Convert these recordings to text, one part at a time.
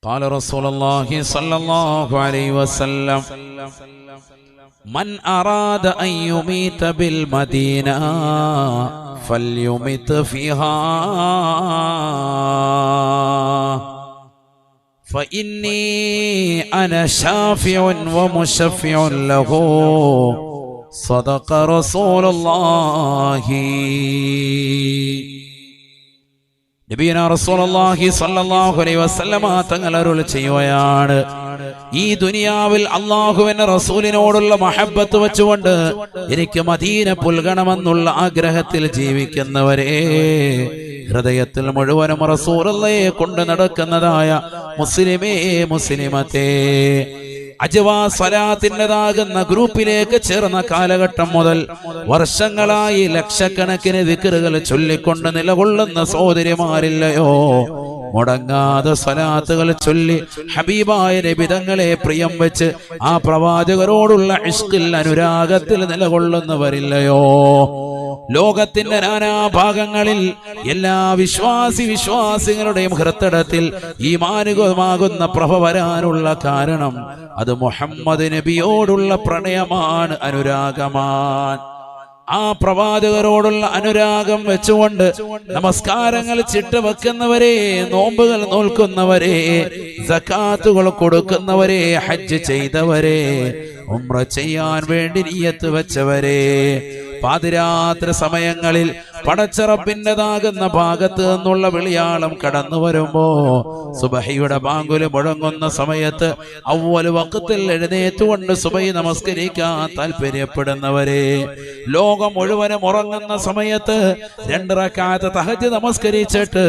قال رسول الله صلى الله عليه وسلم من أراد أن يميت بالمدينة فليمت فيها فإني أنا شافع ومشفع له صدق رسول الله. നബിയനാ റസൂലുള്ളാഹി സ്വല്ലല്ലാഹു അലൈഹി വസല്ലമ തങ്ങൾ അരുളി ചെയ്യുകയാണ്, ഈ ദുനിയാവിൽ അല്ലാഹുവിന്റെ റസൂലിനോടുള്ള മഹബ്ബത്ത് വെച്ചുകൊണ്ട് എനിക്ക് മദീന പുൽകണമെന്നുള്ള ആഗ്രഹത്തിൽ ജീവിക്കുന്നവരെ, ഹൃദയത്തിൽ മുഴുവനും റസൂലുള്ളാഹിയെ കൊണ്ട് നടക്കുന്നതായ മുസ്ലിമേ മുസ്ലിമത്തേ, അജ്വാ സ്വലാത്തിൻ്റെതാകുന്ന ഗ്രൂപ്പിലേക്ക് ചേർന്ന കാലഘട്ടം മുതൽ വർഷങ്ങളായി ലക്ഷക്കണക്കിന് ദിക്റുകൾ ചൊല്ലിക്കൊണ്ട് നിലകൊള്ളുന്ന സഹോദരിമാരില്ലയോ? മുടങ്ങാതെ സ്വലാത്തുകൾ ചൊല്ലി ഹബീബായ നബി തങ്ങളെ പ്രിയം വെച്ച് ആ പ്രവാചകരോടുള്ള ഇഷ്കിൽ അനുരാഗത്തിൽ നിലകൊള്ളുന്നവരില്ലയോ? ലോകത്തിന്റെ നാനാഭാഗങ്ങളിൽ എല്ലാ വിശ്വാസികളുടെയും ഹൃദയത്തിൽ ഈമാനുകമാകുന്ന പ്രഭ വരാനുള്ള കാരണം അത് മുഹമ്മദ് നബിയോടുള്ള പ്രണയമാണ്, അനുരാഗമാണ്. ആ പ്രവാചകരോടുള്ള അനുരാഗം വെച്ചുകൊണ്ട് നമസ്കാരങ്ങൾ ചിട്ടവെക്കുന്നവരെ, നോമ്പുകൾ നോൽക്കുന്നവരെ, സകാത്തുകൾ കൊടുക്കുന്നവരെ, ഹജ്ജ് ചെയ്തവരെ, ഉംറ ചെയ്യാൻ വേണ്ടി നിയ്യത്ത് വെച്ചവരെ, പാതിരാത്രി സമയങ്ങളിൽ പടച്ചറപ്പിൻ്റെതാകുന്ന ഭാഗത്ത് നിന്നുള്ള വിളിയാളം കടന്നു വരുമ്പോ സുബഹിയുടെ ബാങ്കുല് മുഴങ്ങുന്ന സമയത്ത് അവ്വൽ വഖത്തിൽ എഴുന്നേറ്റുകൊണ്ട് സുബഹി നമസ്കരിക്കാൻ താല്പര്യപ്പെടുന്നവരെ, ലോകം മുഴുവനും ഉറങ്ങുന്ന സമയത്ത് 2 റക്അത്ത് തഹജ്ജുദ് നമസ്കരിച്ചിട്ട്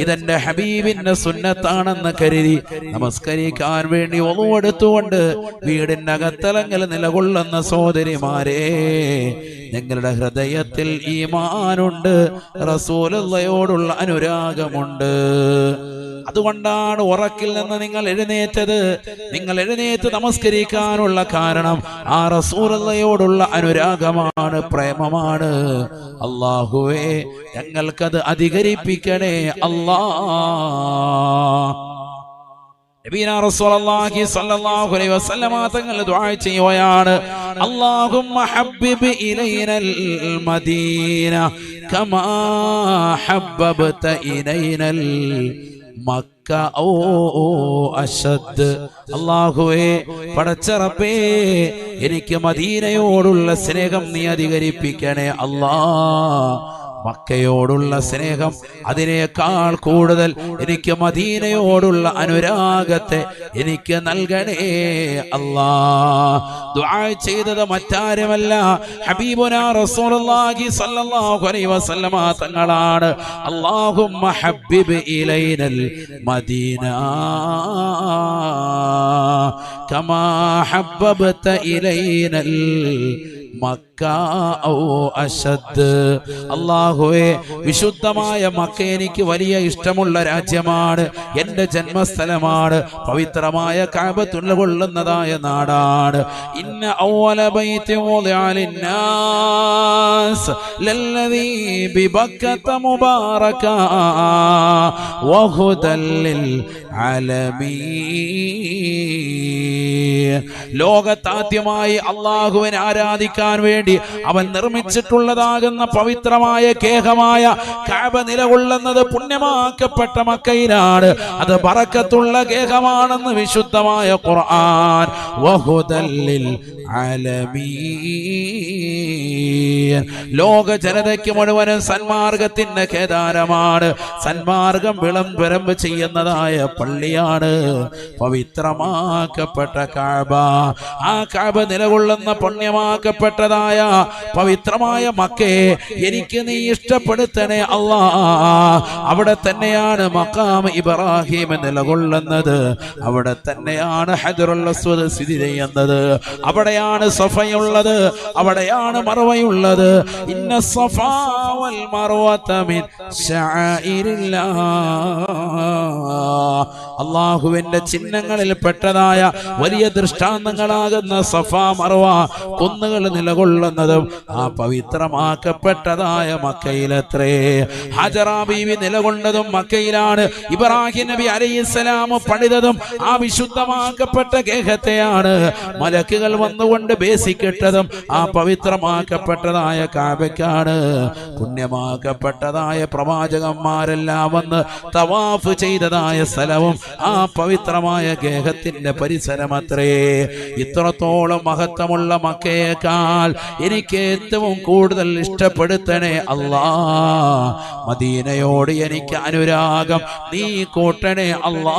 ഇതെന്റെ ഹബീബിന്റെ സുന്നത്താണെന്ന് കരുതി നമസ്കരിക്കാൻ വേണ്ടി ഒളു എടുത്തുകൊണ്ട് വീടിന്റെ അകത്തലങ്ങൾ നിലകൊള്ളുന്ന സഹോദരിമാരെ, നിങ്ങളുടെ ഹൃദയത്തിൽ ഈമാനുണ്ട്, റസൂലുള്ളാഹിയോടുള്ള അനുരാഗമുണ്ട്. അതുകൊണ്ടാണ് ഉറക്കിൽ നിന്ന് നിങ്ങൾ എഴുന്നേറ്റത്. നിങ്ങൾ എഴുന്നേറ്റ് നമസ്കരിക്കാനുള്ള കാരണം ആ റസൂലുള്ളാഹിയോടുള്ള അനുരാഗമാണ്, പ്രേമമാണ്. അല്ലാഹുവേ, ഞങ്ങൾക്കത് അധികരിപ്പിക്കണേ അല്ലാഹ്. നബിയനാ റസൂലുള്ളാഹി സ്വല്ലല്ലാഹു അലൈഹി വസല്ലമ തങ്ങൾ ദുആ ചെയ്യുകയാണ്, അല്ലാഹുമ്മ ഹബ്ബിബ് ഇലൈനൽ മദീന കമാ ഹബ്ബബ്ത ഇലൈനൽ മക്ക ഔ അശദ്. അല്ലാഹുവേ, പടച്ച റബ്ബേ, എനിക്ക് മദീനയോടുള്ള സ്നേഹം നീ അധികരിപ്പിക്കണേ അല്ലാഹ്. മക്കയോടുള്ള സ്നേഹം അതിനേക്കാൾ കൂടുതൽ എനിക്ക് മദീനയോടുള്ള അനുരാഗത്തെ എനിക്ക് നൽകണേ അല്ലാഹ്. ദുആ ചെയ്തത് മറ്റാരുമല്ല, ഹബീബുനാ റസൂലുള്ളാഹി സ്വല്ലല്ലാഹു അലൈഹി വസല്ലമ തങ്ങളാണ്. അല്ലാഹുമ്മ ഹബ്ബിബ് ഇലൈനൽ മദീന കമാ ഹബ്ബബ്ത ഇലൈനൽ മക്ക ഔ അശദ്. അല്ലാഹുവേ, വിശുദ്ധമായ മക്ക എനിക്ക് വലിയ ഇഷ്ടമുള്ള രാജ്യമാണ്, എൻ്റെ ജന്മസ്ഥലമാണ്, പവിത്രമായ കഅബത്തുൽ കൊള്ളുന്നതായ നാടാണ്. ഇന്ന അവ്വല ബൈതി wudi'a ലിന്നാസ് ലല്ലദീ ബിബക്കത മുബാറകാ വഹുദൽ ലിൽ ആലമീൻ. ലോകത്താദ്യമായി അല്ലാഹുവിനെ ആരാധിക്കാൻ വേണ്ടി അവൻ നിർമ്മിച്ചിട്ടുള്ളതാകുന്ന പവിത്രമായ കേഹമായ കഅബ നിലകൊള്ളുന്നത് പുണ്യമാക്കപ്പെട്ട മക്കയിലാണ്. അത് ബറക്കത്തുള്ള കേഹമാണെന്ന് വിശുദ്ധമായ ഖുർആൻ. വഹുദൽ ലിൽ ആലമീൻ. ലോക ജനതയ്ക്ക് മുഴുവനും സന്മാർഗത്തിന്റെ കേദാരമാണ്, സന്മാർഗം വിളംബരം ചെയ്യുന്നതായ പള്ളിയാണ് പവിത്രമാക്കപ്പെട്ട കഅബ. ആ കഅബ നിലകൊള്ളുന്ന പുണ്യമാക്കപ്പെട്ടതായ പവിത്രമായ മക്കയെ എനിക്ക് നീ ഇഷ്ടപ്പെടുത്തണേ അല്ലാഹ്. അവിടെ തന്നെയാണ് മഖാം ഇബ്രാഹിം നിലകൊള്ളുന്നത്, അവിടെ തന്നെയാണ് ഹജറുൽ അസ്വദ് സ്ഥിതി ചെയ്യുന്നത്, അവിടെയാണ് സഫയുള്ളത്, അവിടെയാണ് മർവയുള്ളത്. ഇന്ന സഫാ വൽ മർവത മിൻ ശഅഇരില്ലാഹ് അള്ളാഹുവിന്റെ ചിഹ്നങ്ങളിൽ പെട്ടതായ വലിയ ദൃഷ്ടാന്തങ്ങളാകുന്ന സഫാ മർവ കുന്നുകൾ നിലകൊള്ളുന്നതും ആ പവിത്രമാക്കപ്പെട്ടതായ മക്കയിലത്രേ. ഹജറ ബീവി നിലകൊണ്ടതും മക്കയിലാണ്. ഇബ്രാഹിം നബി അലൈഹിസ്സലാം പണിതതും ആ വിശുദ്ധമാക്കപ്പെട്ട ഗേഹത്തെയാണ്. മലക്കുകൾ വന്നുകൊണ്ട് ബേസിക്കിട്ടതും ആ പവിത്രമാക്കപ്പെട്ടതായ കാബയ്ക്കാണ്. പുണ്യമാക്കപ്പെട്ടതായ പ്രവാചകന്മാരെല്ലാം വന്ന് തവാഫ് ചെയ്തതായ സ്ഥലവും ആ പവിത്രമായ ഗേഹത്തിന്റെ പരിസരമത്രേ. ഇത്രത്തോളം മഹത്വമുള്ള മക്കയേക്കാൾ എനിക്ക് ഏറ്റവും കൂടുതൽ ഇഷ്ടപ്പെടുത്തണേ അല്ലാ. മദീനയോട് എനിക്ക് അനുരാഗം നീ കൂട്ടണേ അല്ലാ.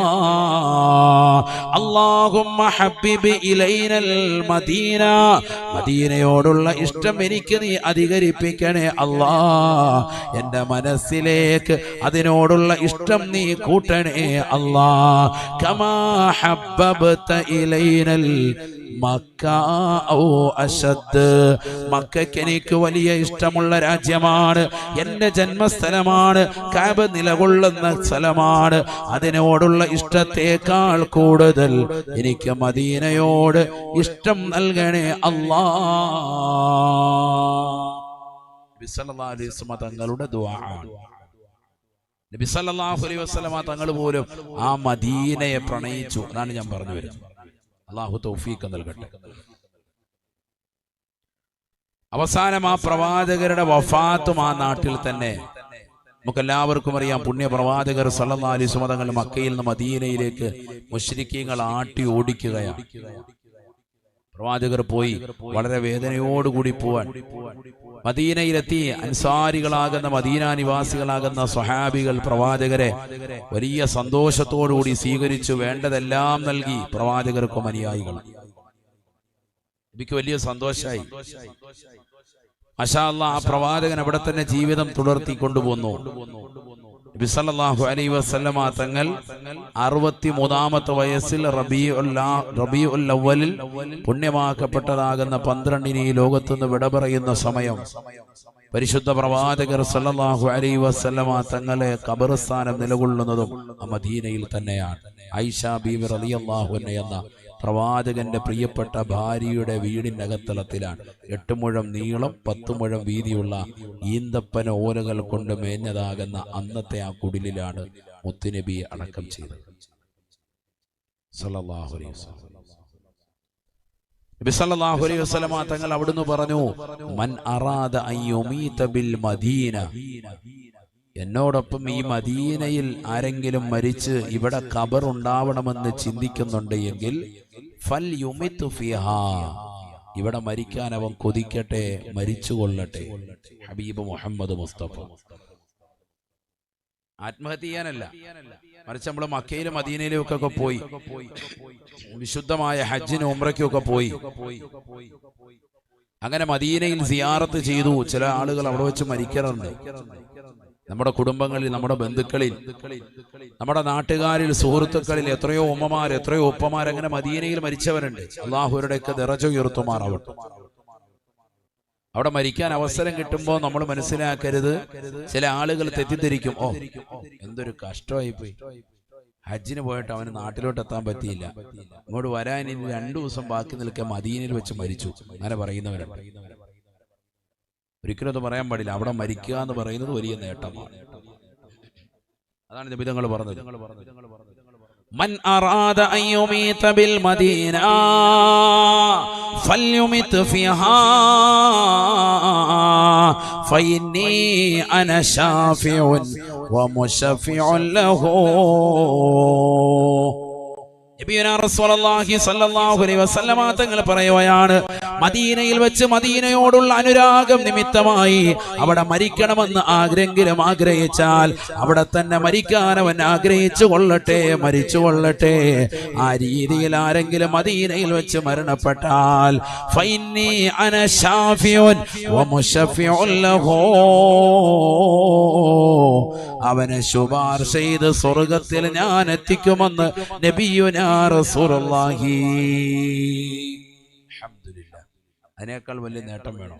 അല്ലാഹുമ്മ ഹബ്ബിബ് ഇലൈനൽ മദീന, മദീനയോടുള്ള ഇഷ്ടം എനിക്ക് നീ അധികരിപ്പിക്കണേ അല്ലാ. എൻ്റെ മനസ്സിലേക്ക് അതിനോടുള്ള ഇഷ്ടം നീ കൂട്ടണേ അല്ലാ. കമാ ഹബ്ബബ്ത ഇലൈനൽ മക്ക ഔ അശദ്, മക്കയ്ക്ക് എനിക്ക് വലിയ ഇഷ്ടമുള്ള രാജ്യമാണ്, എൻ്റെ ജന്മസ്ഥലമാണ്, കഅബ നിലകൊള്ളുന്ന സ്ഥലമാണ്. അതിനോടുള്ള ഇഷ്ടത്തേക്കാൾ കൂടുതൽ എനിക്ക് മദീനയോട് ഇഷ്ടം നൽകണേ അല്ലാ. നബി സല്ലല്ലാഹു അലൈഹി വസല്ലം തങ്ങളുടെ ദുആ. നബി സല്ലല്ലാഹു അലൈഹി വസല്ലം തങ്ങൾ പോലും ആ മദീനയെ പ്രണയിച്ചു. അതാണ് ഞാൻ പറഞ്ഞു വരുന്നത്. അല്ലാഹു തൗഫീഖ് നൽകട്ടെ. അവസാനം ആ പ്രവാചകരുടെ വഫാത്തും ആ നാട്ടിൽ തന്നെ. നമുക്കെല്ലാവർക്കും അറിയാം, പുണ്യ പ്രവാചകർ സല്ലല്ലാഹു അലൈഹി വസല്ലം തങ്ങൾ മക്കയിൽ നിന്ന് മദീനയിലേക്ക് മുശ്രിക്കീങ്ങൾ ആട്ടി ഓടിക്കുകയാണ്. പ്രവാചകർ പോയി വളരെ വേദനയോടുകൂടി പോവാൻ. മദീനയിലെത്തി അൻസാരികളാകുന്ന മദീന നിവാസികളാകുന്ന സ്വഹാബികൾ പ്രവാചകരെ വലിയ സന്തോഷത്തോടുകൂടി സ്വീകരിച്ചു. വേണ്ടതെല്ലാം നൽകി പ്രവാചകർക്കും അനുയായികൾ. എനിക്ക് വലിയ സന്തോഷമായി. മാഷാ അല്ലാഹ്, ആ പ്രവാചകൻ അവിടെ തന്നെ ജീവിതം തുടർത്തി കൊണ്ടുപോന്നു. നബി സല്ലല്ലാഹു അലൈഹി വസല്ലമ തങ്ങൾ 63ാമത്തെ വയസ്സിൽ റബീഉൽ അവ്വലിൽ പുണ്യമാക്കപ്പെട്ടതാകുന്ന 12-ന് ഈ ലോകത്തുനിന്ന് വിട പറയുന്ന സമയം പരിശുദ്ധ പ്രവാചകർ സല്ലല്ലാഹു അലൈഹി വസല്ലമ തങ്ങളെ ഖബർസ്ഥാനം നിലകൊള്ളുന്നതും മദീനയിൽ തന്നെയാണ്. ആയിഷ ബീവി റളിയല്ലാഹു അൻഹ എന്ന പ്രവാചകന്റെ പ്രിയപ്പെട്ട ഭാര്യയുടെ വീടിന്റെ അകത്തളത്തിലാണ്. 8 മുഴം നീളം 10 മുഴം വീതിയുള്ള ഈന്തപ്പന ഓലകൾ കൊണ്ട് മേഞ്ഞതാകുന്ന അന്നത്തെ ആ കുടിലിലാണ് മുത്തുനബി അടക്കം ചെയ്തത്. സല്ലല്ലാഹു അലൈഹി വസല്ലം. നബി സല്ലല്ലാഹു അലൈഹി വസല്ലം തങ്ങൾ അവിടുന്ന് പറഞ്ഞു, മൻ അറാദ അൻ യുമീത ബിൽ മദീന, എന്നോടൊപ്പം ഈ മദീനയിൽ ആരെങ്കിലും മരിച്ച് ഇവിടെ ഖബർ ഉണ്ടാവണമെന്ന് ചിന്തിക്കുന്നുണ്ട് എങ്കിൽ ഫൽ യുമിതു ഫിഹാ, ഇവിടെ മരിക്കാൻ അവൻ കൊതിക്കട്ടെ, മരിച്ചുകൊള്ളട്ടെ. ഹബീബ് മുഹമ്മദ് മുസ്തഫ. ആത്മഹത്യ ചെയ്യാനല്ല, മറിച്ച് നമ്മൾ മക്കയിലും മദീനയിലും ഒക്കെ പോയി വിശുദ്ധമായ ഹജ്ജിനും ഉംറയ്ക്കും ഒക്കെ പോയി. അങ്ങനെ മദീനയിൽ സിയാറത്ത് ചെയ്തു. ചില ആളുകൾ അവിടെ വെച്ച് മരിക്കാറുണ്ട്. നമ്മുടെ കുടുംബങ്ങളിൽ, നമ്മുടെ ബന്ധുക്കളിൽ, നമ്മുടെ നാട്ടുകാരിൽ, സുഹൃത്തുക്കളിൽ എത്രയോ ഉമ്മമാർ, എത്രയോ ഉപ്പമാർ അങ്ങനെ മദീനയിൽ മരിച്ചവരുണ്ട്. അള്ളാഹുരുടെയൊക്കെ ദറജ ഉയർത്തുമാറാവട്ടെ. അവിടെ മരിക്കാൻ അവസരം കിട്ടുമ്പോൾ നമ്മൾ മനസ്സിലാക്കരുത്, ചില ആളുകൾ തെറ്റിദ്ധരിക്കും, ഓ എന്തൊരു കഷ്ടമായി പോയി, ഹജ്ജിന് പോയിട്ട് അവന് നാട്ടിലോട്ട് എത്താൻ പറ്റിയില്ല, ഇങ്ങോട്ട് വരാൻ ഇനി 2 ദിവസം ബാക്കി നിൽക്കാൻ മദീനയിൽ വെച്ച് മരിച്ചു, അങ്ങനെ പറയുന്നവരാണ്. ഒരിക്കലും അത് പറയാൻ പാടില്ല. അവിടെ മരിക്കുക എന്ന് പറയുന്നത് വലിയ നേട്ടമാണ്. അതാണ് നബി തങ്ങൾ പറഞ്ഞത്. മൻ അറാദ അൻ യുമീത ബിൽ മദീന ഫൽയുമിത് ഫിഹാ ഫഇന്നി അന ശാഫിഉൻ വമുശഫിഉൻ ലഹു. തങ്ങൾ പറയുകയാണ്, മദീനയിൽ വെച്ച് മദീനയോടുള്ള അനുരാഗം നിമിത്തമായി അവിടെ മരിക്കണമെന്ന് ആരെങ്കിലും ആഗ്രഹിച്ചാൽ അവിടെ തന്നെ മരിക്കാൻ അവൻ ആഗ്രഹിച്ചു കൊള്ളട്ടെ, മരിച്ചു കൊള്ളട്ടെ. ആ രീതിയിൽ ആരെങ്കിലും മദീനയിൽ വെച്ച് മരണപ്പെട്ടാൽ ഫഇന്നി അന ശാഫിഉൻ വമുശഫിഉൻ ലഹു, അവനെ ശുപാർശ ചെയ്ത് സ്വർഗത്തിൽ ഞാൻ എത്തിക്കുമെന്ന് നബിയുനാ റസൂലുള്ളാഹി. അൽഹംദുലില്ലാഹ്, അതിനേക്കാൾ വലിയ നേട്ടം വേണം?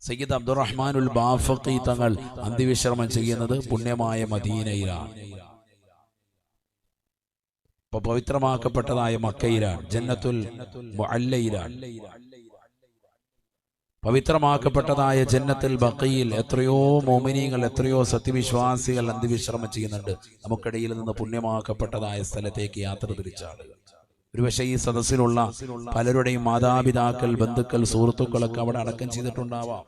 സയ്യിദ് അബ്ദുറഹ്മാനുൽ ബാഫഖി തങ്ങൾ അന്ത്യവിശ്രമം ചെയ്യുന്നത് പുണ്യമായ മദീനയിലാണ്. അപ്പൊ പവിത്രമാക്കപ്പെട്ടതായ മക്കയിലാണ്, ജന്നത്തുൽ മുഅല്ലയിലാണ്. പവിത്രമാക്കപ്പെട്ടതായ ജന്നത്തുൽ ബഖയിൽ എത്രയോ മോമിനീങ്ങൾ, എത്രയോ സത്യവിശ്വാസികൾ അന്ത്യവിശ്രമം ചെയ്യുന്നുണ്ട്. നമുക്കിടയിൽ നിന്ന് പുണ്യമാക്കപ്പെട്ടതായ സ്ഥലത്തേക്ക് യാത്ര തിരിച്ച ആളുകൾ. ഒരുപക്ഷെ ഈ സദസ്സിലുള്ള പലരുടെയും മാതാപിതാക്കൾ, ബന്ധുക്കൾ, സുഹൃത്തുക്കളൊക്കെ അവിടെ അടക്കം ചെയ്തിട്ടുണ്ടാവാം.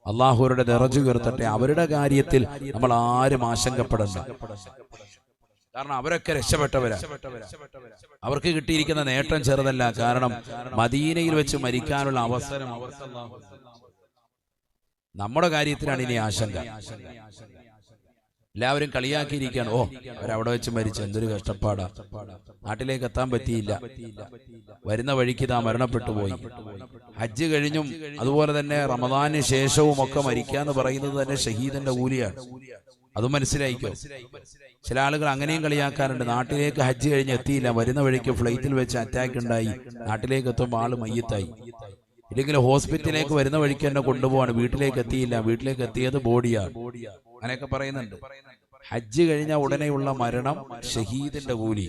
അള്ളാഹുവരുടെ ദറജ ഉയർത്തട്ടെ. അവരുടെ കാര്യത്തിൽ നമ്മൾ ആരും ആശങ്കപ്പെടണ്ട. കാരണം അവരൊക്കെ രക്ഷപ്പെട്ടവരാ. അവർക്ക് കിട്ടിയിരിക്കുന്ന നേട്ടം ചെറുതല്ല. കാരണം മദീനയിൽ വെച്ച് മരിക്കാനുള്ള അവസരം നമ്മുടെ കാര്യത്തിലാണ് ഇനി ആശങ്ക. എല്ലാവരും കളിയാക്കിയിരിക്കുകയാണ്. ഓ, അവരവിടെ വെച്ച് മരിച്ചു, എന്തൊരു കഷ്ടപ്പാടാ, നാട്ടിലേക്ക് എത്താൻ പറ്റിയില്ല, വരുന്ന വഴിക്ക് ഇതാ മരണപ്പെട്ടു പോയി. ഹജ്ജ് കഴിഞ്ഞും അതുപോലെ തന്നെ റമദാന് ശേഷവും ഒക്കെ മരിക്കാന്ന് പറയുന്നത് തന്നെ ഷഹീദിന്റെ കൂലിയാണ്. അതും മനസ്സിലായിക്കോ. ചില ആളുകൾ അങ്ങനെയും കളിയാക്കാറുണ്ട്. നാട്ടിലേക്ക് ഹജ്ജ് കഴിഞ്ഞ് എത്തിയില്ല, വരുന്ന വഴിക്ക് ഫ്ലൈറ്റിൽ വെച്ച് അറ്റാക്ക് ഉണ്ടായി, നാട്ടിലേക്ക് എത്തുമ്പോൾ ആള് മയ്യത്തായി. ഇല്ലെങ്കിൽ ഹോസ്പിറ്റലിലേക്ക് വരുന്ന വഴിക്ക് തന്നെ കൊണ്ടുപോവാണ്, വീട്ടിലേക്ക് എത്തിയില്ല, വീട്ടിലേക്ക് എത്തിയത് ബോഡിയാണ്. അങ്ങനെയൊക്കെ പറയുന്നുണ്ട്. ഹജ്ജ് കഴിഞ്ഞ ഉടനെയുള്ള മരണം ഷഹീദിന്റെ കൂലി.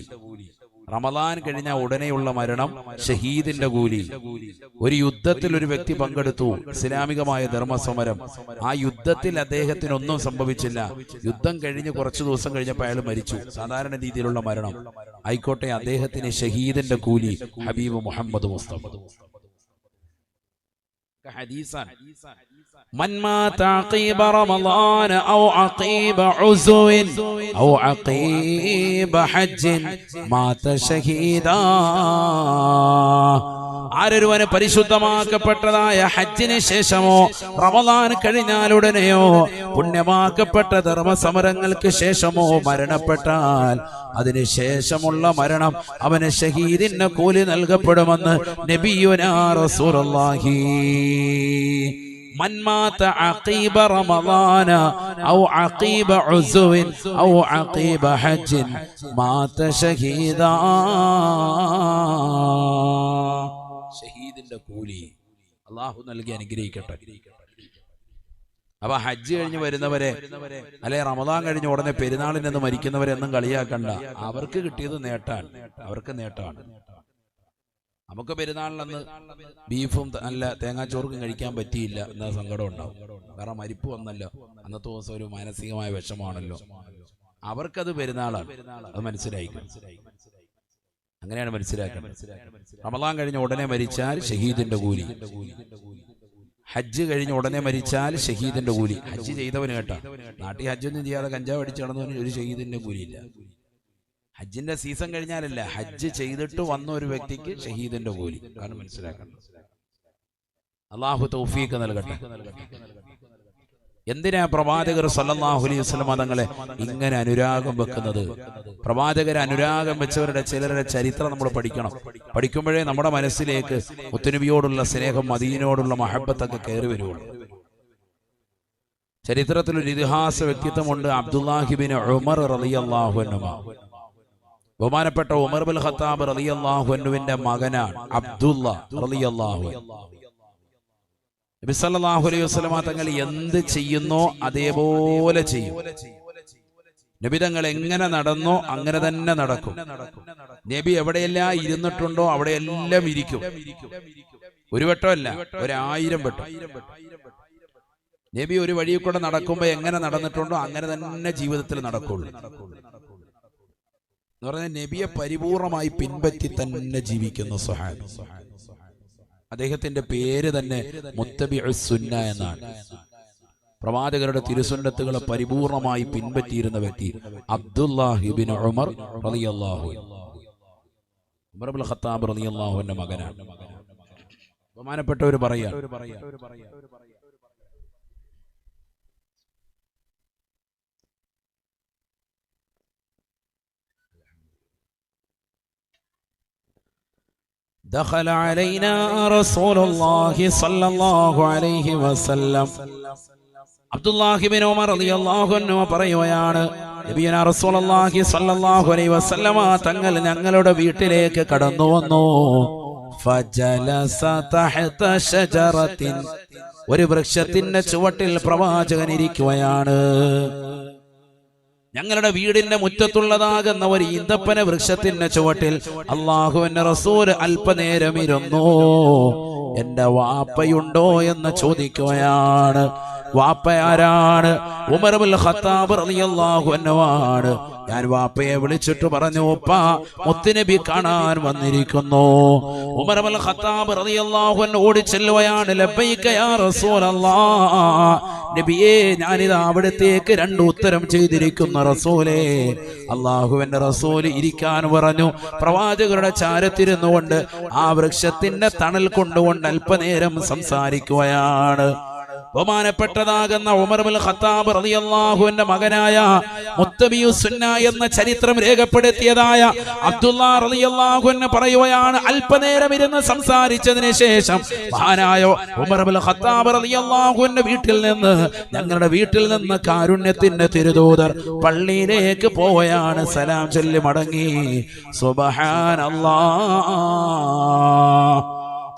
റമദാൻ കഴിഞ്ഞ ഉടനെയുള്ള മരണം ഷഹീദിന്റെ കൂലി. ഒരു യുദ്ധത്തിൽ ഒരു വ്യക്തി പങ്കെടുത്തു, ഇസ്ലാമികമായ ധർമ്മസമരം. ആ യുദ്ധത്തിൽ അദ്ദേഹത്തിനൊന്നും സംഭവിച്ചില്ല. യുദ്ധം കഴിഞ്ഞ് കുറച്ചു ദിവസം കഴിഞ്ഞപ്പോൾ അയാൾ മരിച്ചു. സാധാരണ രീതിയിലുള്ള മരണം ആയിക്കോട്ടെ, അദ്ദേഹത്തിന് ഷഹീദിന്റെ കൂലി. ഹബീബ് മുഹമ്മദ് മുസ്തഫ ഹദീസാണ്. من مات عقيب رمضان أو عقيب عزو أو عقيب حج مات شهيدا. ആരൊരുവന് പരിശുദ്ധമാക്കപ്പെട്ടതായ ഹജ്ജിന് ശേഷമോ റമദാൻ കഴിഞ്ഞാലുടനെയോ പുണ്യമാക്കപ്പെട്ട ധർമ്മസമരങ്ങൾക്ക് ശേഷമോ മരണപ്പെട്ടാൽ അതിനുശേഷമുള്ള മരണം അവന് ഷഹീദിന്റെ കൂലി നൽകപ്പെടുമെന്ന് നബിയുനാ റസൂലുള്ളാഹി. من مات عقيب رمضان أو عقيب عزو أو عقيب حج مات شهيدا. ഷഹീദിന്റെ കൂലി അല്ലാഹു നൽകി അനുഗ്രഹിക്കട്ടെ. അപ്പൊ ഹജ്ജ് കഴിഞ്ഞ് വരുന്നവരെ, അല്ലെ റമദാൻ കഴിഞ്ഞ് ഉടനെ പെരുന്നാളിനെന്ന് മരിക്കുന്നവരെ ഒന്നും കളിയാക്കണ്ട. അവർക്ക് കിട്ടിയത് നേട്ടാണ്, അവർക്ക് നേട്ടമാണ്. നമുക്ക് പെരുന്നാളിനന്ന് ബീഫും നല്ല തേങ്ങാച്ചോറും കഴിക്കാൻ പറ്റിയില്ല എന്ന സങ്കടം ഉണ്ടാവും. കാരണം മരിപ്പ് വന്നല്ലോ, അന്നത്തെ ദിവസം ഒരു മാനസികമായ വിഷമാണല്ലോ. അവർക്കത് പെരുന്നാളാണ്, അത് മനസ്സിലായിക്കും. അങ്ങനെയാണ് മനസ്സിലാക്കുന്നത്. റമദാൻ കഴിഞ്ഞ ഉടനെ മരിച്ചാൽ ഷഹീദിന്റെ കൂലി. ഹജ്ജ് കഴിഞ്ഞ ഉടനെ മരിച്ചാൽ ഷഹീദിന്റെ കൂലി. ഹജ്ജ് ചെയ്തവന് കേട്ടാ, നാട്ടിൽ ഹജ്ജൊന്നും ചെയ്യാതെ കഞ്ചാവ് അടിച്ചു നടന്നവന് ഒരു ഷഹീദിന്റെ കൂലിയില്ല. ഹജ്ജിന്റെ സീസൺ കഴിഞ്ഞാലല്ല, ഹജ്ജ് ചെയ്തിട്ട് വന്ന ഒരു വ്യക്തിക്ക് ഷഹീദിന്റെ കൂലി. കാരണം മനസ്സിലാക്കണം. അള്ളാഹു തൗഫീഖ് നൽകട്ടെ. എന്തിനാ പ്രവാചകർ സല്ലല്ലാഹു അലൈഹി വസല്ലം തങ്ങളെ ഇങ്ങനെ അനുരാഗം വെക്കുന്നത്? പ്രവാചകരെ അനുരാഗം വെച്ചവരുടെ ചിലരുടെ ചരിത്രം നമ്മൾ പഠിക്കണം. പഠിക്കുമ്പോഴേ നമ്മുടെ മനസ്സിലേക്ക് മുത്തുനബിയോടുള്ള സ്നേഹം, മദീനയോടുള്ള മഹബത്തൊക്കെ കയറി വരുള്ളൂ. ചരിത്രത്തിലൊരു ഇതിഹാസ വ്യക്തിത്വമുണ്ട്, അബ്ദുല്ലാഹിബിൻ ഉമർ റളിയല്ലാഹു അൻഹു. ബഹുമാനപ്പെട്ട ഉമർ ബിൻ ഖത്താബ് റളിയല്ലാഹു അൻഹുവിന്റെ മകനാണ് അബ്ദുല്ല റളിയല്ലാഹു അൻഹു. നബി സല്ലല്ലാഹു അലൈഹി വസല്ലം തങ്ങൾ എന്ത് ചെയ്യുന്നോ അതേപോലെ ചെയ്യും. നബി തങ്ങൾ എങ്ങനെ നടന്നോ അങ്ങനെ തന്നെ നടക്കും. നബി എവിടെയെല്ലാം ഇരുന്നിട്ടുണ്ടോ അവിടെയെല്ലാം ഇരിക്കും. ഒരു വട്ടമല്ല, 1000 വട്ടം. നബി ഒരു വഴിയിൽ കൂടെ നടക്കുമ്പോ എങ്ങനെ നടന്നിട്ടുണ്ടോ അങ്ങനെ തന്നെ ജീവിതത്തിൽ നടക്കുള്ളൂ എന്ന് പറഞ്ഞാൽ നബിയെ പരിപൂർണമായി പിൻപറ്റി തന്നെ ജീവിക്കുന്ന സ്വഹാബി. അദ്ദേഹത്തിന്റെ പേര് തന്നെ മുത്തബിഉസ് സുന്ന എന്നാണ്. പ്രവാചകരുടെ തിരുസുന്നത്തുകളെ പരിപൂർണമായി പിൻപറ്റിയിരുന്ന വ്യക്തി അബ്ദുല്ലാഹ് ഇബ്നു ഉമർ റളിയല്ലാഹു അൻഹു. ഉമർ ഇബ്നുൽ ഖത്താബ് റളിയല്ലാഹു അൻഹു മകനാണ്. ബഹുമാനപ്പെട്ടവർ പറയാ, دخل علينا رسول الله صلى الله عليه وسلم. അബ്ദുല്ലാഹി ഇബ്നു ഉമർ റളിയല്ലാഹു അൻഹു പറയുകയാണ്, നബിയുനാ റസൂലുള്ളാഹി സ്വല്ലല്ലാഹു അലൈഹി വസല്ലമ തങ്ങൾ ഞങ്ങളുടെ വീട്ടിലേക്ക് കടന്നു വന്നു. ഫജലസ തഹത ഷജറത്തിൻ, ഒരു വൃക്ഷത്തിന്റെ ചുവട്ടിൽ പ്രവാചകൻ ഇരിക്കുകയാണ്. ഞങ്ങളുടെ വീടിന്റെ മുറ്റത്തുള്ളതാകുന്ന ഒരു ഈന്തപ്പന വൃക്ഷത്തിന്റെ ചുവട്ടിൽ അള്ളാഹുവിന്റെ റസൂൽ അല്പനേരം ഇരുന്നു. എന്റെ വാപ്പയുണ്ടോ എന്ന് ചോദിക്കുകയാണ്. വാപ്പ ആരാണ്? ഉമർ ഇബ്നുൽ ഖത്താബ് റളിയല്ലാഹു അൻഹു ആണ്. ഞാൻ വാപ്പയെ വിളിച്ചിട്ട് പറഞ്ഞു, ഉപ്പ മുത്തുനബി കാണാൻ വന്നിരിക്കുന്നു. ഉമർ ഇബ്നുൽ ഖത്താബ് റളിയല്ലാഹു അൻഹു ഓടി ചെല്ലുകയാണ്. ലബ്ബൈക യാ റസൂലല്ലാഹ്, നബിയേ ഞാനിതാ അവിടത്തേക്ക് 2 ഉത്തരം ചെയ്തിരിക്കുന്നു റസൂലേ. അള്ളാഹുവിന്റെ റസൂല് ഇരിക്കാൻ പറഞ്ഞു. പ്രവാചകരുടെ ചാരത്തിരുന്നുകൊണ്ട് ആ വൃക്ഷത്തിന്റെ തണൽ കൊണ്ടുകൊണ്ട് അല്പനേരം സംസാരിക്കുകയാണ്. ബഹുമാനപ്പെട്ടതാകുന്ന ഉമർ ഇബ്നുൽ ഖത്താബ് റളിയല്ലാഹു അൻഹുവിന്റെ മകനായ മുത്തബിയുസ് സുന്ന എന്ന ചരിത്രം രേഖപ്പെടുത്തിയതായ അബ്ദുല്ലാ റളിയല്ലാഹു അൻഹു പറയുകയാണ്, അല്പനേരം ഇരുന്ന് സംസാരിച്ചതിന് ശേഷം മഹാനായ ഉമർ ഇബ്നുൽ ഖത്താബ് റളിയല്ലാഹു അൻഹു ഞങ്ങളുടെ വീട്ടിൽ നിന്ന് കാരുണ്യത്തിന്റെ തിരുദൂതർ പള്ളിയിലേക്ക് പോവുകയാണ്. സലാം ചൊല്ലി മടങ്ങി. സുബ്ഹാനല്ലാഹ്.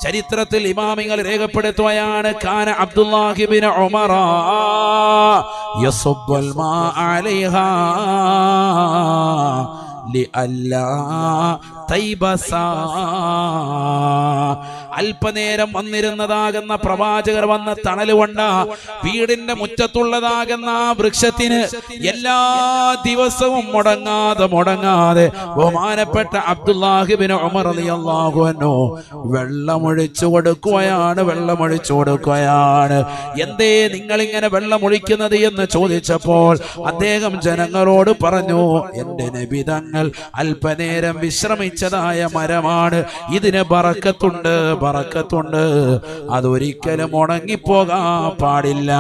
ചരിത്രത്തിൽ ഇമാമിങ്ങൾ രേഖപ്പെടുത്തുകയാണ്, കാന അബ്ദുല്ലാഹി ഇബ്നു ഉമറ യസുബ്ബുൽ മാ അലൈഹാ ലിഅല്ലാ തൈബസാ. അല്പനേരം വന്നിരുന്നതാകുന്ന പ്രവാചകർ വന്ന് തണലുകൊണ്ട വീടിന്റെ മുറ്റത്തുള്ളതാകുന്ന ആ വൃക്ഷത്തിന് എല്ലാ ദിവസവും മുടങ്ങാതെ ബഹുമാനപ്പെട്ട അബ്ദുല്ലാഹി ഇബ്നു ഉമർ റളിയല്ലാഹു അൻഹു വെള്ളമൊഴിച്ചു കൊടുക്കുകയാണ്. എന്തേ നിങ്ങൾ ഇങ്ങനെ വെള്ളമൊഴിക്കുന്നത് എന്ന് ചോദിച്ചപ്പോൾ അദ്ദേഹം ജനങ്ങളോട് പറഞ്ഞു, എന്റെ നബി തങ്ങൾ അല്പനേരം വിശ്രമിച്ചതായ മരമാണ്. ഇതിന് ബറക്കത്തുണ്ട്. അതൊരിക്കലും ഉണങ്ങിപ്പോകാൻ പാടില്ല.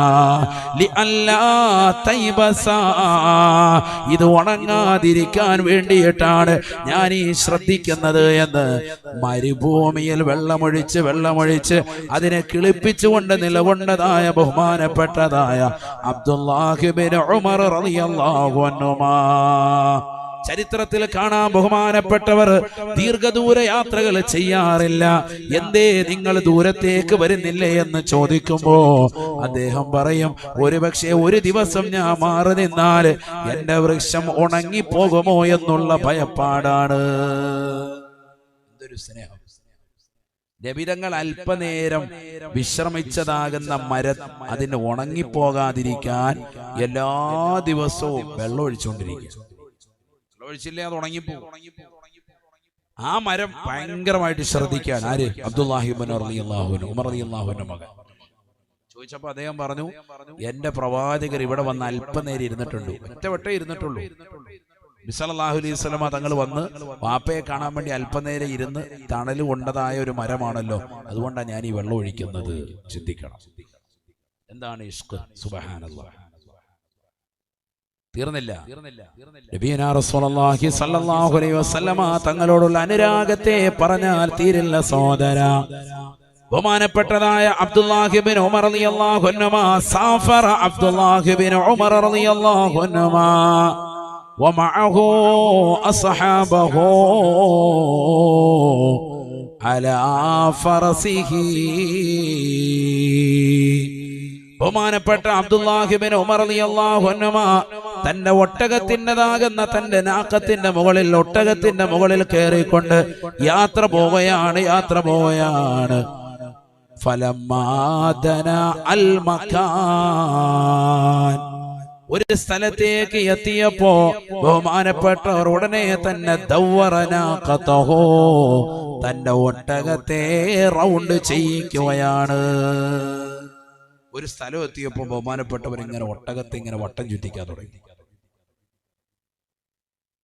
ഇത് ഉണങ്ങാതിരിക്കാൻ വേണ്ടിയിട്ടാണ് ഞാൻ ഈ ശ്രദ്ധിക്കുന്നത് എന്ന് മരുഭൂമിയിൽ വെള്ളമൊഴിച്ച് അതിനെ കിളിപ്പിച്ചുകൊണ്ട് നിലകൊണ്ടതായ ബഹുമാനപ്പെട്ടതായ അബ്ദുല്ലാഹി ഇബ്നു ഉമർ റളിയല്ലാഹു അൻഹുമാ. ചരിത്രത്തിൽ കാണാൻ ബഹുമാനപ്പെട്ടവർ ദീർഘദൂര യാത്രകൾ ചെയ്യാറില്ല. എന്തേ നിങ്ങൾ ദൂരത്തേക്ക് വരുന്നില്ലേ എന്ന് ചോദിക്കുമ്പോ അദ്ദേഹം പറയും, ഒരുപക്ഷെ ഒരു ദിവസം ഞാൻ മാറി നിന്നാൽ എന്റെ വൃക്ഷം ഉണങ്ങിപ്പോകുമോ എന്നുള്ള ഭയപ്പാടാണ്. എന്തൊരു സ്നേഹം! നബിതങ്ങൾ അല്പനേരം വിശ്രമിച്ചതാകുന്ന മരം അതിന് ഉണങ്ങിപ്പോകാതിരിക്കാൻ എല്ലാ ദിവസവും വെള്ളം ഒഴിച്ചുകൊണ്ടിരിക്കുക. ഒഴിച്ചില്ലേ അത് ഉണങ്ങിപ്പോകും. ആ മരം ഭയങ്കരമായിട്ട് ശ്രദ്ധിക്കാൻ ആര്? അബ്ദുല്ലാഹി ഇബ്നു റളിയല്ലാഹു അൻഹു, ഉമർ റളിയല്ലാഹു അൻഹു മകൻ. ചോദിച്ചപ്പോ അദ്ദേഹം പറഞ്ഞു, എന്റെ പ്രവാചകർ ഇവിടെ വന്ന് അല്പനേരം ഇരുന്നിട്ടുണ്ട്, ഒറ്റവട്ടേ ഇരുന്നിട്ടുള്ളൂ. നബി സല്ലല്ലാഹു അലൈഹി വസല്ലമ തങ്ങൾ വന്ന് വാപ്പയെ കാണാൻ വേണ്ടി അല്പനേരം ഇരുന്ന് തണല് കൊണ്ടതായ ഒരു മരമാണല്ലോ, അതുകൊണ്ടാണ് ഞാൻ ഈ വെള്ളം ഒഴിക്കുന്നത്. ചിന്തിക്കണം, എന്താണ് ഇഷ്ഖ്! സുബ്ഹാനല്ലാഹ്. തീർന്നില്ല. നബിയനാ റസൂലുള്ളാഹി സ്വല്ലല്ലാഹു അലൈഹി വസല്ലമ തങ്ങളോടുള്ള അനുരാഗത്തെ പറഞ്ഞാൽ തീരില്ല സഹോദരാ. ബഹുമാനപ്പെട്ടതായ അബ്ദുല്ലാഹി ഇബ്നു ഉമർ റളിയല്ലാഹു അൻഹുമാ സാഫറ അബ്ദുല്ലാഹി ഇബ്നു ഉമർ റളിയല്ലാഹു അൻഹുമാ വമഅഹു അസ്ഹാബഹു അലാ ഫറസിഹി. ബഹുമാനപ്പെട്ട അബ്ദുല്ലാഹി ഇബ്നു ഉമർ റളിയല്ലാഹു അൻഹുമാ തന്റെ ഒട്ടകത്തിൻ്റെതാകുന്ന തന്റെ നാക്കത്തിന്റെ മുകളിൽ ഒട്ടകത്തിന്റെ മുകളിൽ കയറിക്കൊണ്ട് യാത്ര പോവുകയാണ്. ഫലമാദന അൽ മകാൻ, ഒരു സ്ഥലത്തേക്ക് എത്തിയപ്പോ ബഹുമാനപ്പെട്ടവർ ഉടനെ തന്നെ ദവ്വറനാഖതഹു, തന്റെ ഒട്ടകത്തെ റൗണ്ട് ചെയ്യിക്കുകയാണ്. ഒരു സ്ഥലം എത്തിയപ്പോ ബഹുമാനപ്പെട്ടവർ ഇങ്ങനെ ഒട്ടകത്തെ ഇങ്ങനെ വട്ടം ചുറ്റിക്കാൻ തുടങ്ങി.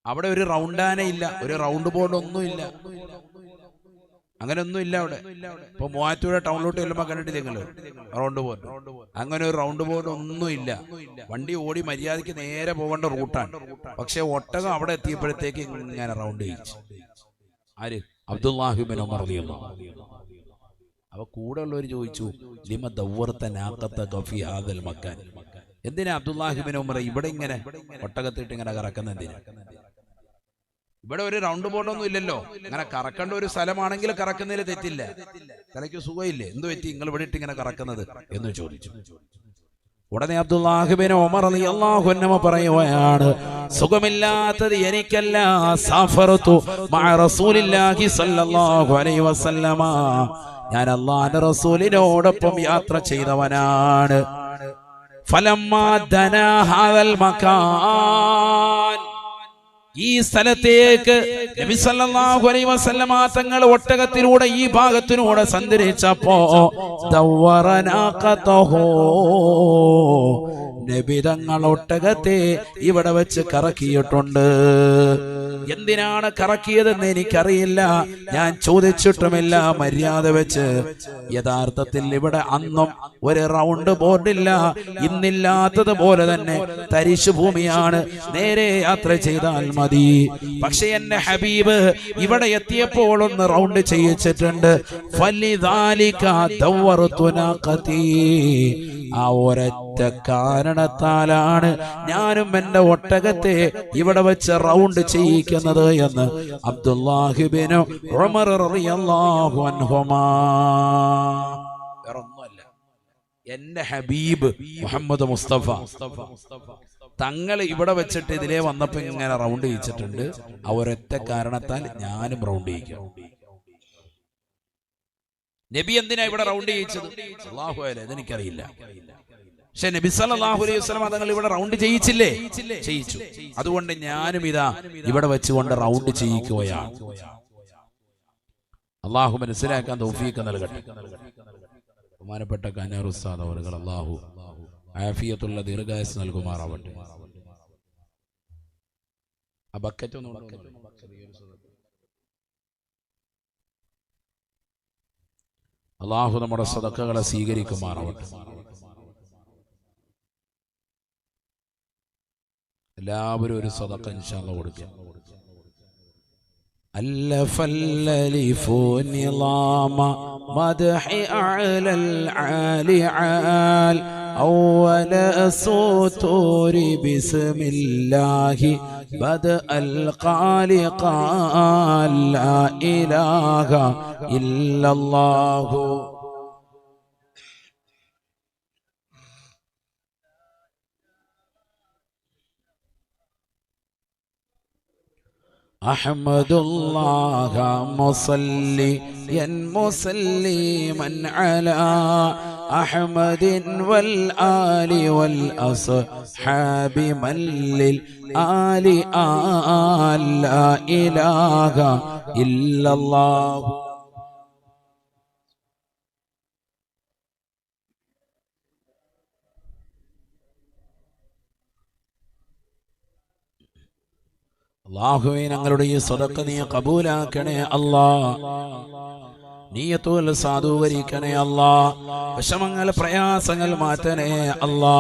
അവിടെ ഒരു റൗണ്ടാനയില്ല, ഒരു റൗണ്ട് ബോർഡ് ഒന്നുമില്ല, അങ്ങനെ ഒന്നുമില്ല അവിടെ. ഇപ്പൊ മൂവാറ്റുപുഴ ടൗണിലോട്ട് ചെല്ലുമ്പോ കണ്ടിട്ട് നിങ്ങൾ റൗണ്ട് ബോർഡ്, അങ്ങനെ ഒരു റൗണ്ട് ബോർഡ് ഒന്നുമില്ല. വണ്ടി ഓടി മര്യാദയ്ക്ക് നേരെ പോകേണ്ട റൂട്ടാണ്. പക്ഷെ ഒട്ടകം അവിടെ എത്തിയപ്പോഴത്തേക്ക് ഇങ്ങനെ റൗണ്ട് ചെയ്യിച്ചു. ആര്? അബ്ദുല്ലാഹി ഇബ്നു ഉമർ റളിയല്ലാഹു അൻഹു. അവ കൂടെ ഉള്ളവർ ചോദിച്ചു, ലിമ ദവ്വർത നാഖതക ഫീ ഹാദൽ മകാൻ, എന്തിനാ അബ്ദുല്ലാഹി ഇബ്നു ഉമർ ഇവിടെ ഇങ്ങനെ ഒട്ടകത്തിട്ട് ഇങ്ങനെ കറക്കുന്ന എന്തിനാ? ഇവിടെ ഒരു റൗണ്ട് ബോർഡൊന്നും ഇല്ലല്ലോ, ഇങ്ങനെ കറക്കേണ്ട ഒരു സ്ഥലമാണെങ്കിൽ കറക്കുന്നതിൽ തെറ്റില്ല, തലയ്ക്ക് സുഖമില്ലേ, എന്ത് പറ്റി നിങ്ങൾ ഇവിടെ ഇട്ട് ഇങ്ങനെ കറക്കുന്നത് എന്ന് ചോദിച്ചു. ഉടനെ അബ്ദുല്ലാഹിബ്നു ഉമർ റളിയല്ലാഹു അൻഹു പറയുകയാണ്, സുഖമില്ലാത്തത് എനിക്കല്ല, സഫറതു മഅ റസൂലില്ലാഹി സ്വല്ലല്ലാഹു അലൈഹി വസല്ലമ, ഞാൻ അല്ലാഹുവിന്റെ റസൂലിനോടൊപ്പം യാത്ര ചെയ്തവനാണ്. ഫലമ്മാ ദനാ ഹാദൽ മകാൻ, ഈ സ്ഥലത്തേക്ക് നബി സല്ലല്ലാഹു അലൈഹി വസല്ലമ തങ്ങൾ ഒട്ടകത്തിലൂടെ ഈ ഭാഗത്തിലൂടെ സഞ്ചരിച്ചപ്പോ ദവറനാഖതഹു, നബി തങ്ങൾ ഒട്ടകത്തെ ഇവിടെ വെച്ച് കറക്കിയിട്ടുണ്ട്. എന്തിനാണ് കറക്കിയതെന്ന് എനിക്കറിയില്ല, ഞാൻ ചോദിച്ചിട്ടുമില്ല. മര്യാദ വെച്ച് യഥാർത്ഥത്തിൽ ഇവിടെ അന്നും ഒരു റൗണ്ട് ബോർഡില്ല, ഇന്നില്ലാത്തതുപോലെ തന്നെ തരിശു ഭൂമിയാണ്, നേരെ യാത്ര ചെയ്താൽ മതി. പക്ഷെ എന്റെ ഹബീബ് ഇവിടെ എത്തിയപ്പോൾ ഒന്ന് റൗണ്ട് ചെയ്യിച്ചിട്ടുണ്ട്. ഫലിദാലിക ദവറതു നാഖതി, ആ ഒരൊറ്റ കാരണത്താലാണ് ഞാനും എന്റെ ഒട്ടകത്തെ ഇവിടെ വെച്ച് റൗണ്ട് ചെയ്യിക്കുന്നത് എന്ന് അബ്ദുല്ലാഹിബ്നു ഉമർ റളിയല്ലാഹു അൻഹുമാ. വേറൊന്നുമല്ല, എന്റെ ഹബീബ് മുഹമ്മദ് മുസ്തഫ തങ്ങൾ ഇവിടെ വെച്ചിട്ട് ഇതിലേ വന്നപ്പോ ഇങ്ങനെ റൗണ്ട് ചെയ്യിച്ചിട്ടുണ്ട്. ആ ഒരൊറ്റ കാരണത്താൽ ഞാനും റൗണ്ട് ചെയ്യിക്കും. നബി എന്തിനാ ഇവിടെ റൗണ്ട് ചെയ്യിച്ചത്? അല്ലാഹു അലം, ഇതെനിക്കറിയില്ല. പക്ഷെ നബി സല്ലല്ലാഹു അലൈഹി വസല്ലം തങ്ങൾ ഇവിടെ റൗണ്ട് ചെയ്യിച്ചില്ലേ? ചെയ്യിച്ചു. അതുകൊണ്ട് ഞാനും ഇതാ ഇവിടെ വെച്ചുകൊണ്ട് റൗണ്ട് ചെയ്യിക്കുകയാണ്. അള്ളാഹു മനസ്സിലാക്കാൻ തൗഫീഖ് നൽകട്ടെ. ബഹുമാനപ്പെട്ട കനാർ ഉസ്താദ് അവറുകൾ അള്ളാഹു ആഫിയത്തുള്ള ദീർഘായുസ്സ് നൽകുമാറാവട്ടെ. ആ ബക്കറ്റ് ഒന്ന് അള്ളാഹു നമ്മുടെ സദഖകളെ സ്വീകരിക്കുമാറാവട്ടെ. എല്ലാവരും ഒരു സദഖ ഇൻഷാ അല്ലാഹ് കൊടുക്കുക. ألف الألف نظام مدح أعلى العالي عال أول السطور بسم الله بدأ القال قال لا إله إلا الله أحمد الله مصليا مسلما على أحمد والآل والأصحاب من للآل آل لا إله إلا الله. അല്ലാഹുവേ, ഞങ്ങളുടെ ഈ സദഖ നീ ഖബൂലാക്കണേ അല്ലാ. നിയ്യത്തുൽ സാധൂകരിക്കണേ അല്ലാ. വിഷമങ്ങൾ പ്രയാസങ്ങൾ മാറ്റണേ അല്ലാ.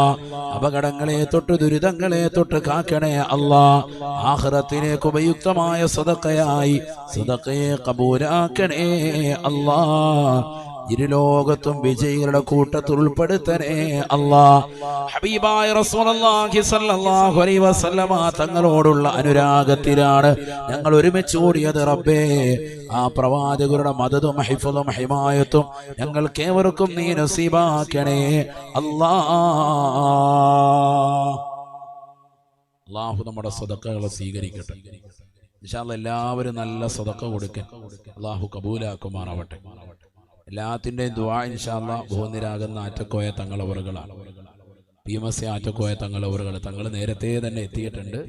അപകടങ്ങളെ തൊട്ട് ദുരിതങ്ങളെ തൊട്ട് കാക്കണേ അല്ലാ. ആഖിറത്തിലേക്ക് ഉപയുക്തമായ സദഖയായി സദഖയെ ഖബൂലാക്കണേ അല്ലാ. ഇരുലോകത്തും വിജയികളുടെ കൂട്ടത്തിൽ ഉൾപ്പെടുത്തണേ അല്ലാ. ഹബീബായ റസൂലുള്ളാഹി സ്വല്ലല്ലാഹു അലൈഹി വസല്ലമ തങ്ങളോടുള്ള അനുരാഗത്തിലാണ് ഞങ്ങൾ ഒരുമിച്ച് കൂടിയത്. റബ്ബേ, ആ പ്രവാചകരുടെ മദദും ഹിഫ്ളും ഹിമായത്തും ഞങ്ങൾക്കേവർക്കും നീ നസീബാക്കണേ അല്ലാ. അല്ലാഹു നമ്മുടെ സദഖകളെ സ്വീകരിക്കട്ടെ. ഇൻഷാ അല്ലാഹ് എല്ലാവരും നല്ല സദഖ കൊടുക്കാൻ അല്ലാഹു കബൂലാക്കുമാറാവട്ടെ. എല്ലാത്തിൻ്റെയും ദുആ ഇൻഷാ അല്ലാഹ് ബഹുനിരാകുന്ന ആറ്റക്കോയ തങ്ങളവറുകളാണ്. PMS ആറ്റക്കോയ തങ്ങളവറുകൾ തങ്ങൾ നേരത്തെ തന്നെ എത്തിയിട്ടുണ്ട്.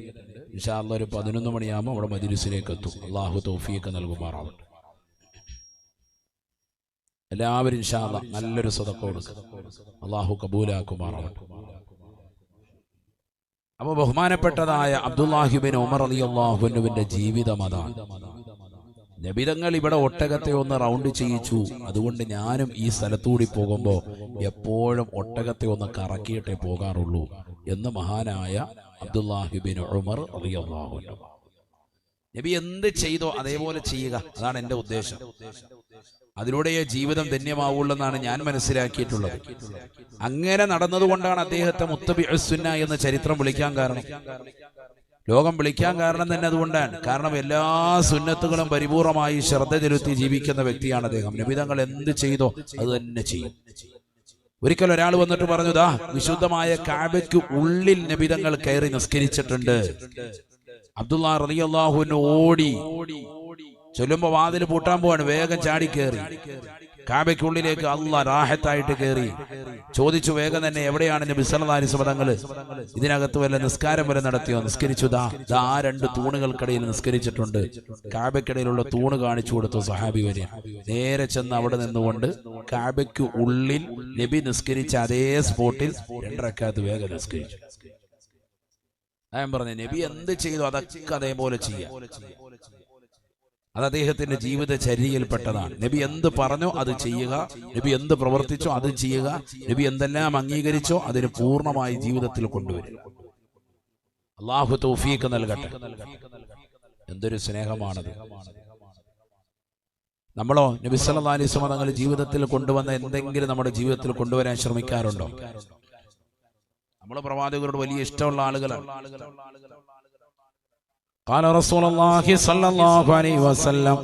ഇൻഷാ അല്ലാഹ് ഒരു 11 മണിയാകുമ്പോൾ അവിടെ മജ്ലിസിലേക്ക് എത്തും. അല്ലാഹു തൗഫീഖ് നൽകുമാറാവട്ടെ. എല്ലാവരും ഇൻഷാ അല്ലാഹ് നല്ലൊരു സദഖ കൊടുക്കുക. അല്ലാഹു കബൂലാക്കുമാറാവട്ടെ. അപ്പോൾ ബഹുമാനപ്പെട്ടതായ അബ്ദുല്ലാഹിബ്നു ഉമർ റളിയല്ലാഹു അൻഹുവിന്റെ ജീവിതം അതാണ്. നബിതങ്ങൾ ഇവിടെ ഒട്ടകത്തെ ഒന്ന് റൗണ്ട് ചെയ്യിച്ചു. അതുകൊണ്ട് ഞാനും ഈ സ്ഥലത്തൂടി പോകുമ്പോൾ എപ്പോഴും ഒട്ടകത്തെ ഒന്ന് കറക്കിയിട്ടേ പോകാറുള്ളൂ എന്ന് മഹാനായ അബ്ദുല്ലാഹിബ്നു ഉമർ റളിയല്ലാഹു അൻഹു. നബി എന്ത് ചെയ്തോ അതേപോലെ ചെയ്യുക, അതാണ് എൻ്റെ ഉദ്ദേശം. അതിലൂടെ ജീവിതം ധന്യമാവുള്ളെന്നാണ് ഞാൻ മനസ്സിലാക്കിയിട്ടുള്ളത്. അങ്ങനെ നടന്നതുകൊണ്ടാണ് അദ്ദേഹത്തെ മുത്തബിഉസ് സുന്ന എന്ന ചരിത്രം വിളിക്കാൻ കാരണം, ലോകം വിളിക്കാൻ കാരണം തന്നെ അതുകൊണ്ടാണ്. കാരണം എല്ലാ സുന്നത്തുകളും പരിപൂർണമായി ശ്രദ്ധ ചെലുത്തി ജീവിക്കുന്ന വ്യക്തിയാണ് അദ്ദേഹം. നബി തങ്ങൾ എന്ത് ചെയ്തോ അത് തന്നെ ചെയ്യും. ഒരിക്കൽ ഒരാൾ വന്നിട്ട് പറഞ്ഞു, ദാ വിശുദ്ധമായ കഅബയ്ക്ക് ഉള്ളിൽ നബി തങ്ങൾ കയറി നിസ്കരിച്ചിട്ടുണ്ട്. അബ്ദുല്ലാഹ് റളിയല്ലാഹു അൻഹു ഓടി ചൊല്ലുമ്പോ വാതിൽ പൂട്ടാൻ പോവാണ്, വേഗം ചാടി കയറി കഅബയ്ക്കുള്ളിലേക്ക്. അല്ലാഹ് റാഹത്തായിട്ട് കയറി ചോദിച്ചു വേഗം തന്നെ, എവിടെയാണ് നബി സല്ലല്ലാഹു അലൈഹി വസല്ലം തങ്ങൾ ഇതിനകത്ത് വല്ല നിസ്കാരം വരെ നടത്തിയോ? നിസ്കരിച്ചു. ദാ ആ രണ്ട് തൂണുകൾക്കിടയിൽ നിസ്കരിച്ചിട്ടുണ്ട്. കഅബയ്ക്കിടയിലുള്ള തൂണ് കാണിച്ചു കൊടുത്തു സഹാബി വരെ. നേരെ ചെന്ന് അവിടെ നിന്നുകൊണ്ട് കഅബയ്ക്ക് ഉള്ളിൽ നബി നിസ്കരിച്ച അതേ സ്പോട്ടിൽ 2 റക്അത്ത് വേഗം നിസ്കരിച്ചു. ഞാൻ പറഞ്ഞു, നബി എന്ത് ചെയ്തു അതൊക്കെ അതേപോലെ ചെയ്യാം. അത് അദ്ദേഹത്തിന്റെ ജീവിതചര്യയിൽപ്പെട്ടതാണ്. നബി എന്ത് പറഞ്ഞോ അത് ചെയ്യുക, നബി എന്ത് പ്രവർത്തിച്ചോ അത് ചെയ്യുക, നബി എന്തെല്ലാം അംഗീകരിച്ചോ അതിന് പൂർണ്ണമായി ജീവിതത്തിൽ കൊണ്ടുവരിക. അല്ലാഹു തൗഫീഖ് നൽകട്ടെ. എന്തൊരു സ്നേഹമാണത്. നമ്മളോ നബി സല്ലല്ലാഹു അലൈഹി വസല്ലം തങ്ങൾ ജീവിതത്തിൽ കൊണ്ടുവന്ന എന്തെങ്കിലും നമ്മുടെ ജീവിതത്തിൽ കൊണ്ടുവരാൻ ശ്രമിക്കാറുണ്ടോ? നമ്മൾ പ്രവാചകരോട് വലിയ ഇഷ്ടമുള്ള ആളുകളാണ്. قال رسول الله صلى الله عليه وسلم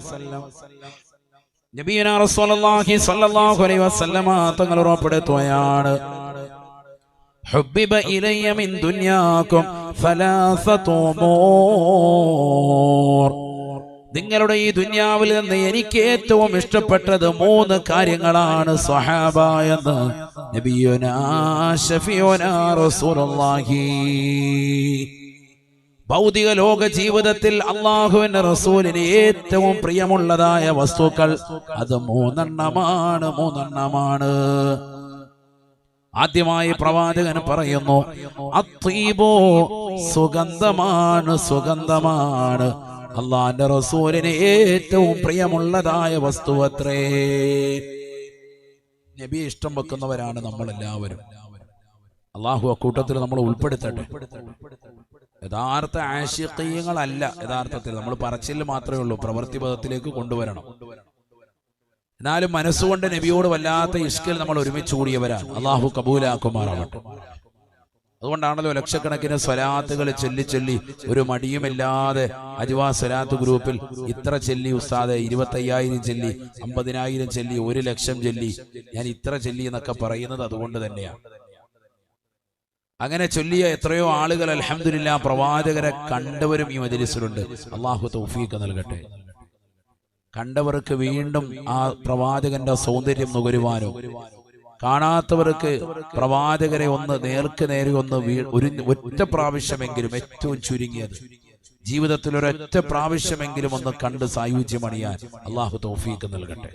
നബിയനാ റസൂലുള്ളാഹി സ്വല്ലല്ലാഹു അലൈഹി വസല്ലമ തങ്ങൾ ഉറപ്പെടുത്തുകയാണ്, ഹുബ്ബിബ ഇലയ്യ മിൻ ദുനിയാകും സലാസതു ഉമൂർ. നിങ്ങളുടെ ഈ ദുനിയാവിൽ നിന്ന് എനിക്ക് ഏറ്റവും ഇഷ്ടപ്പെട്ടത് 3 കാര്യങ്ങളാണ് സ്വഹാബ എന്ന് നബിയുനാ ശഫീഉനാ റസൂലുള്ളാഹി. ഭൗതിക ലോക ജീവിതത്തിൽ അല്ലാഹുവിന്റെ റസൂലിന് ഏറ്റവും പ്രിയമുള്ളതായ വസ്തുക്കൾ അത് 3 എണ്ണമാണ്. ആദ്യമായി പ്രവാചകൻ പറയുന്നു, അത്വീബോ സുഗന്ധമാണ്. അല്ലാഹുവിന്റെ റസൂലിന് ഏറ്റവും പ്രിയമുള്ളതായ വസ്തുവത്രേ. നബി ഇഷ്ടം വെക്കുന്നവരാണ് നമ്മളെല്ലാവരും. അല്ലാഹു അക്കൂട്ടത്തിൽ നമ്മൾ ഉൾപ്പെടുത്തട്ടെ. യഥാർത്ഥ ആശിഖീങ്ങളല്ല, യഥാർത്ഥത്തിൽ നമ്മൾ പറച്ചിൽ മാത്രമേ ഉള്ളൂ, പ്രവൃത്തി പദത്തിലേക്ക് കൊണ്ടുവരണം. എന്നാലും മനസ്സുകൊണ്ട് നബിയോട് വല്ലാത്ത ഇഷ്കിൽ നമ്മൾ ഒരുമിച്ച് കൂടിയവരാണ്. അല്ലാഹു കബൂലാക്കുമാറാവട്ടെ. അതുകൊണ്ടാണല്ലോ ലക്ഷക്കണക്കിന് സ്വലാത്തുകൾ ചൊല്ലി ഒരു മടിയുമില്ലാതെ അജ്വാ സ്വലാത്ത് ഗ്രൂപ്പിൽ ഇത്ര ചൊല്ലി ഉസ്താദെ, 25,000 ചൊല്ലി, 50,000 ചൊല്ലി, 1,00,000 ചൊല്ലി, ഞാൻ ഇത്ര ചൊല്ലി എന്നൊക്കെ പറയുന്നത് അതുകൊണ്ട് തന്നെയാണ്. അങ്ങനെ ചൊല്ലിയ എത്രയോ ആളുകൾ അൽഹംദുലില്ലാ പ്രവാചകരെ കണ്ടവരും ഈ മജ്‌ലിസിലുണ്ട്. അല്ലാഹു തൗഫീഖ് നൽകട്ടെ. കണ്ടവർക്ക് വീണ്ടും ആ പ്രവാചകന്റെ സൗന്ദര്യം നുകരുവാനോ, കാണാത്തവർക്ക് പ്രവാചകരെ ഒന്ന് നേർക്ക് നേരെ ഒന്ന് ഒറ്റ പ്രാവശ്യമെങ്കിലും, ഏറ്റവും ചുരുങ്ങിയത് ജീവിതത്തിൽ ഒരൊറ്റ പ്രാവശ്യമെങ്കിലും ഒന്ന് കണ്ട് സായുജ്യമണിയാൻ അല്ലാഹു തൗഫീഖ് നൽകട്ടെ.